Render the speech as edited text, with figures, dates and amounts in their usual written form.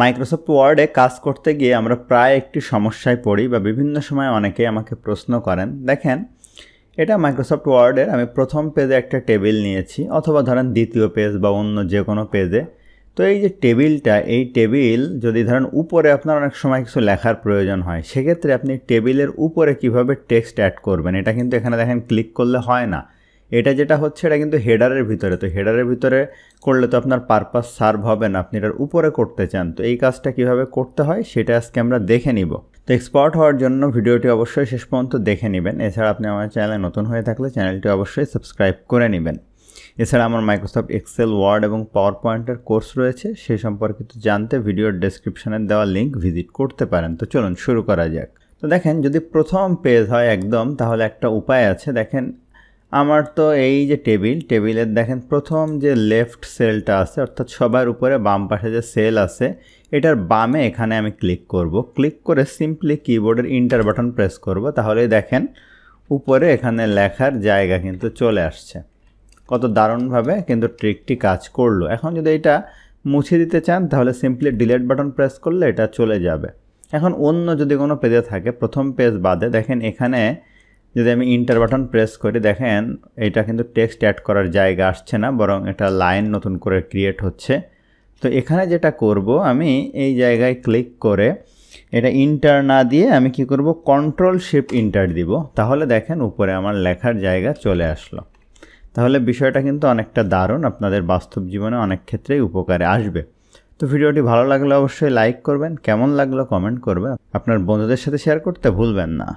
Microsoft ওয়ার্ডে কাজ করতে গিয়ে আমরা প্রায় একটি সমস্যায় পড়ি বা বিভিন্ন সময় অনেকেই আমাকে প্রশ্ন করেন। দেখেন, এটা মাইক্রোসফট ওয়ার্ডের আমি প্রথম পেজে একটা টেবিল নিয়েছি, অথবা ধরেন দ্বিতীয় পেজ বা অন্য যে কোনো পেজে। তো এই যে টেবিলটা, এই টেবিল যদি ধরেন উপরে আপনার অনেক সময় কিছু লেখার প্রয়োজন হয়, সেক্ষেত্রে আপনি টেবিলের উপরে কিভাবে টেক্সট অ্যাড করবেন, এটা কিন্তু এখানে দেখেন ক্লিক করলে হয় না। এটা যেটা হচ্ছে এটা কিন্তু হেডারের ভিতরে, তো হেডারের ভিতরে করলে তো আপনার পারপাস সার্ভ হবে না, আপনি এটার উপরে করতে চান। তো এই কাজটা কিভাবে করতে হয় সেটা আজকে আমরা দেখে নিব। তো এক্সপার্ট হওয়ার জন্য ভিডিওটি অবশ্যই শেষ পর্যন্ত দেখে নেবেন। এছাড়া আপনি আমার চ্যানেলে নতুন হয়ে থাকলে চ্যানেলটি অবশ্যই সাবস্ক্রাইব করে নেবেন। এছাড়া আমার মাইক্রোসফট এক্সেল, ওয়ার্ড এবং পাওয়ার পয়েন্টের কোর্স রয়েছে, সেই সম্পর্কিত জানতে ভিডিওর ডেসক্রিপশনে দেওয়া লিঙ্ক ভিজিট করতে পারেন। তো চলুন শুরু করা যাক। তো দেখেন, যদি প্রথম পেজ হয় একদম, তাহলে একটা উপায় আছে। দেখেন, আমার তো এই যে টেবিলের দেখেন প্রথম যে লেফট সেলটা আছে, অর্থাৎ সবার উপরে বাম পাশে যে সেল আছে, এটার বামে এখানে আমি ক্লিক করব। ক্লিক করে সিম্পলি কিবোর্ডের ইন্টার বাটন প্রেস করব, তাহলেই দেখেন উপরে এখানে লেখার জায়গা কিন্তু চলে আসছে। কত দারুণভাবে কিন্তু ট্রিকটি কাজ করলো। এখন যদি এটা মুছে দিতে চান, তাহলে সিম্পলি ডিলিট বাটন প্রেস করলে এটা চলে যাবে। এখন অন্য যদি কোনো পেজে থাকে, প্রথম পেজ বাদে, দেখেন এখানে যদি আমি ইন্টার বাটন প্রেস করি, দেখেন এটা কিন্তু টেক্সট অ্যাড করার জায়গা আসছে না, বরং এটা লাইন নতুন করে ক্রিয়েট হচ্ছে। তো এখানে যেটা করব, আমি এই জায়গায় ক্লিক করে এটা ইন্টার না দিয়ে আমি কি করব, কন্ট্রোল শিফট ইন্টার দিব। তাহলে দেখেন উপরে আমার লেখার জায়গা চলে আসলো। তাহলে বিষয়টা কিন্তু অনেকটা দারুণ, আপনাদের বাস্তব জীবনে অনেক ক্ষেত্রেই উপকারে আসবে। তো ভিডিওটি ভালো লাগলে অবশ্যই লাইক করবেন, কেমন লাগলো কমেন্ট করবেন, আপনার বন্ধুদের সাথে শেয়ার করতে ভুলবেন না।